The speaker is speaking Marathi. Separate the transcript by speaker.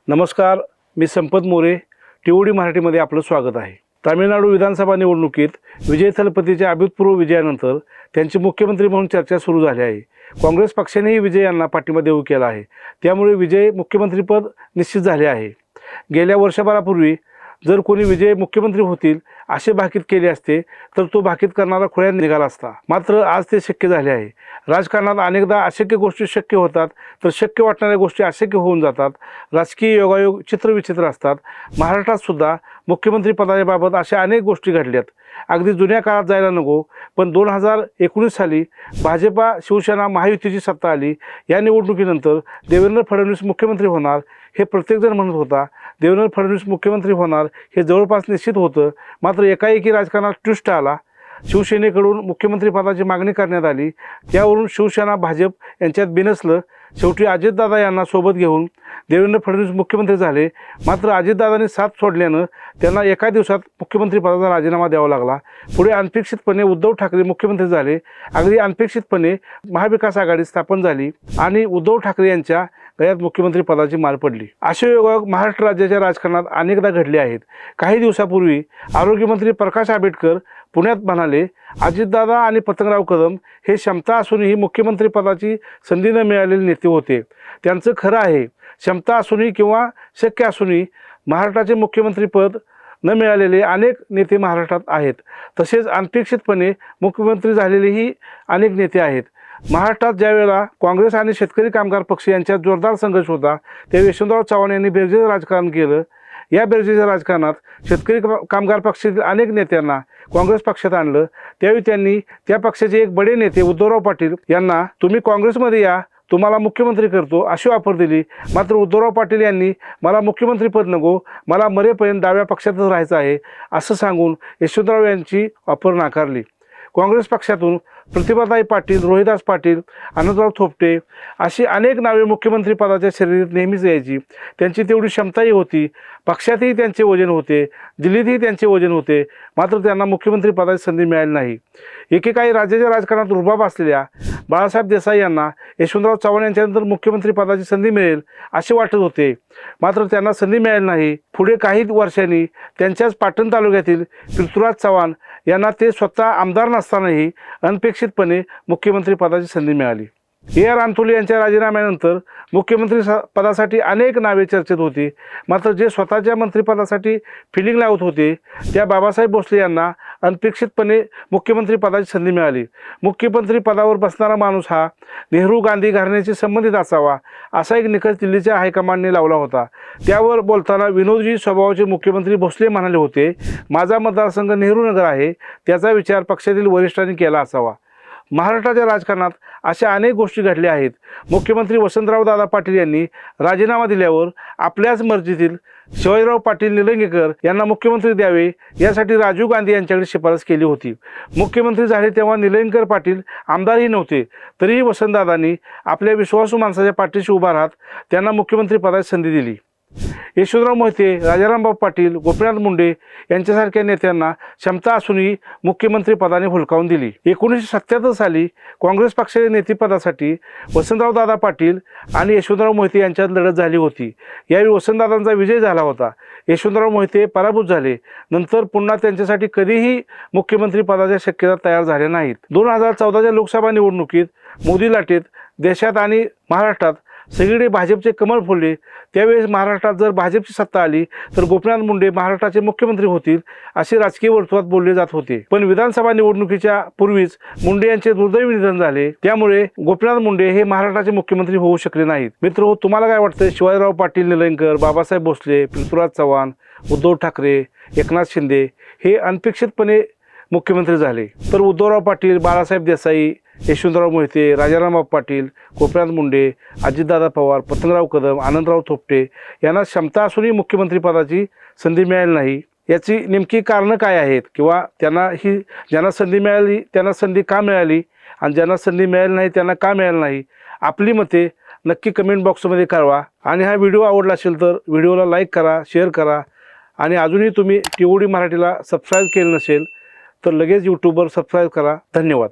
Speaker 1: नमस्कार, मी संपत मोरे. टीओडी मराठीमध्ये आपलं स्वागत आहे. तामिळनाडू विधानसभा निवडणुकीत विजय थलपतीच्या अभूतपूर्व विजयानंतर त्यांचे मुख्यमंत्री म्हणून चर्चा सुरू झाली आहे. काँग्रेस पक्षानेही विजय यांना पाठिंबा देऊ केला आहे. त्यामुळे विजय मुख्यमंत्रीपद निश्चित झाले आहे. गेल्या वर्षभरापूर्वी जर कोणी विजय मुख्यमंत्री होतील असे भाकीत केले असते तर तो भाकीत करणारा खोळ्यात निघाला असता. मात्र आज ते शक्य झाले आहे. राजकारणात अनेकदा अशक्य गोष्टी शक्य होतात तर शक्य वाटणाऱ्या गोष्टी अशक्य होऊन जातात. राजकीय योगायोग चित्रविचित्र असतात. महाराष्ट्रात सुद्धा मुख्यमंत्री पदाबाबत अशा अनेक गोष्टी घडल्यात. अगदी जुन्या काळात जायला नको, पण 2019 साली भाजपा शिवसेना महायुतीची सत्ता आली. या निवडणुकीनंतर देवेंद्र फडणवीस मुख्यमंत्री होणार हे प्रत्येकजण म्हणत होता. देवेंद्र फडणवीस मुख्यमंत्री होणार हे जवळपास निश्चित होतं. मात्र एकाएकी राजकारणात ट्विस्ट आला. शिवसेनेकडून मुख्यमंत्रीपदाची मागणी करण्यात आली. त्यावरून शिवसेना भाजप यांच्यात बिनसलं. शेवटी अजितदादा यांना सोबत घेऊन देवेंद्र फडणवीस मुख्यमंत्री झाले. मात्र अजितदादांनी साथ सोडल्यानं त्यांना एका दिवसात मुख्यमंत्रीपदाचा राजीनामा द्यावा लागला. पुढे अनपेक्षितपणे उद्धव ठाकरे मुख्यमंत्री झाले. अगदी अनपेक्षितपणे महाविकास आघाडी स्थापन झाली आणि उद्धव ठाकरे यांच्या गळ्यात मुख्यमंत्री पदाची मार पडली. असे योगायोग महाराष्ट्र राज्याच्या राजकारणात अनेकदा घडले आहेत. काही दिवसापूर्वी आरोग्यमंत्री प्रकाश आंबेडकर पुण्यात म्हणाले, अजितदादा आणि पतंगराव कदम हे क्षमता असूनही मुख्यमंत्री पदाची संधी न मिळालेले नेते होते. त्यांचं खरं आहे. क्षमता असूनही किंवा शक्य असूनही महाराष्ट्राचे मुख्यमंत्रीपद न मिळालेले अनेक नेते महाराष्ट्रात आहेत. तसेच अनपेक्षितपणे मुख्यमंत्री झालेलेही अनेक नेते आहेत. महाराष्ट्रात ज्यावेळेला काँग्रेस आणि शेतकरी कामगार पक्ष यांच्यात जोरदार संघर्ष होता त्यावेळी यशवंतराव चव्हाण यांनी बेरजेचं राजकारण केलं. या बेरजेच्या राजकारणात शेतकरी कामगार पक्षातील अनेक नेत्यांना काँग्रेस पक्षात आणलं. त्यावेळी त्यांनी त्या पक्षाचे एक बडे नेते उद्धवराव पाटील यांना तुम्ही काँग्रेसमध्ये या, तुम्हाला मुख्यमंत्री करतो अशी ऑफर दिली. मात्र उद्धवराव पाटील यांनी मला मुख्यमंत्रीपद नको, मला मरेपर्यंत डाव्या पक्षातच राहायचं आहे असं सांगून यशवंतराव यांची ऑफर नाकारली. काँग्रेस पक्षातून प्रतिभाताई पाटील, रोहिदास पाटील, आनंदराव थोपटे अशी अनेक नावे मुख्यमंत्री पदाच्या शर्यतीत नेहमीच यायची. त्यांची तेवढी क्षमताही होती. पक्षातही त्यांचे वजन होते, दिल्लीतही त्यांचे वजन होते. मात्र त्यांना मुख्यमंत्री पदाची संधी मिळाली नाही. एकेकाळी राज्याच्या राजकारणात रुबाब असलेल्या बाळासाहेब देसाई यांना यशवंतराव चव्हाण यांच्यानंतर मुख्यमंत्री पदाची संधी मिळेल असे वाटत होते. मात्र त्यांना संधी मिळाली नाही. पुढे काही वर्षांनी त्यांच्याच पाटण तालुक्यातील पृथ्वीराज चव्हाण यांना ते स्वतः आमदार नसतानाही अनपेक्षितपणे मुख्यमंत्री पदाची संधी मिळाली. AR अंथोली यांच्या राजीनाम्यानंतर मुख्यमंत्री पदासाठी अनेक नावे चर्चेत होती. मात्र जे स्वतःच्या मंत्रिपदासाठी फिलिंग लावत होते त्या बाबासाहेब भोसले यांना अनपेक्षितपणे मुख्यमंत्री पदाची संधी मिळाली. मुख्यमंत्री पदावर बसणारा माणूस हा नेहरू गांधी घराण्याशी संबंधित असावा असा एक निकष दिल्लीच्या हायकमांडने लावला होता. त्यावर बोलताना विनोदी स्वभावाचे मुख्यमंत्री भोसले म्हणाले होते, माझा मतदारसंघ नेहरू नगर आहे, त्याचा विचार पक्षातील वरिष्ठांनी केला असावा. महाराष्ट्राच्या राजकारणात अशा अनेक गोष्टी घडल्या आहेत. मुख्यमंत्री वसंतराव दादा पाटील यांनी राजीनामा दिल्यावर आपल्याच मर्जीतील शिवाजीराव पाटील निलंगेकर यांना मुख्यमंत्री द्यावे यासाठी राजीव गांधी यांच्याकडे शिफारस केली होती. मुख्यमंत्री झाले तेव्हा निलंगेकर पाटील आमदारही नव्हते. तरीही वसंतदादांनी आपल्या विश्वासू माणसाच्या पाठीशी उभा राहत त्यांना मुख्यमंत्री पदाची संधी दिली. यशवंतराव मोहिते, राजारामबापू पाटील, गोपीनाथ मुंडे यांच्यासारख्या नेत्यांना क्षमता असूनही मुख्यमंत्री पदाने हुलकावून दिली. 1977 साली काँग्रेस पक्षाच्या नेतेपदासाठी वसंतराव दादा पाटील आणि यशवंतराव मोहिते यांच्यात लढत झाली होती. यावेळी वसंतदादांचा विजय झाला होता. यशवंतराव मोहिते पराभूत झाले. नंतर पुन्हा त्यांच्यासाठी कधीही मुख्यमंत्री पदाच्या शक्यता तयार झाल्या नाहीत. 2014च्या लोकसभा निवडणुकीत मोदी लाटेत देशात आणि महाराष्ट्रात सगळीकडे भाजपचे कमळ फुलले. त्यावेळेस महाराष्ट्रात जर भाजपची सत्ता आली तर गोपीनाथ मुंडे महाराष्ट्राचे मुख्यमंत्री होतील असे राजकीय वर्तुळात बोलले जात होते. पण विधानसभा निवडणुकीच्या पूर्वीच मुंडे यांचे दुर्दैवी निधन झाले. त्यामुळे गोपीनाथ मुंडे हे महाराष्ट्राचे मुख्यमंत्री होऊ शकले नाहीत. मित्र, तुम्हाला काय वाटतं? शिवाजीराव पाटील निलंगेकर, बाबासाहेब भोसले, पृथ्वीराज चव्हाण, उद्धव ठाकरे, एकनाथ शिंदे हे अनपेक्षितपणे मुख्यमंत्री झाले. तर उद्धवराव पाटील, बाळासाहेब देसाई, यशवंतराव मोहिते, राजारामबापू पाटील, गोपीनाथ मुंडे, अजितदादा पवार, पतंगराव कदम, आनंदराव थोपटे यांना क्षमता असूनही मुख्यमंत्रीपदाची संधी मिळाली नाही. याची नेमकी कारणं काय आहेत किंवा ज्यांना संधी मिळाली त्यांना संधी का मिळाली आणि ज्यांना संधी मिळाली नाही त्यांना का मिळाली नाही, आपली मते नक्की कमेंट बॉक्समध्ये कळवा. आणि हा व्हिडिओ आवडला असेल तर व्हिडिओला लाईक करा, शेअर करा. आणि अजूनही तुम्ही टीओडी मराठीला सबस्क्राईब केलं नसेल तर लगेच यूट्यूबवर सबस्क्राईब करा. धन्यवाद.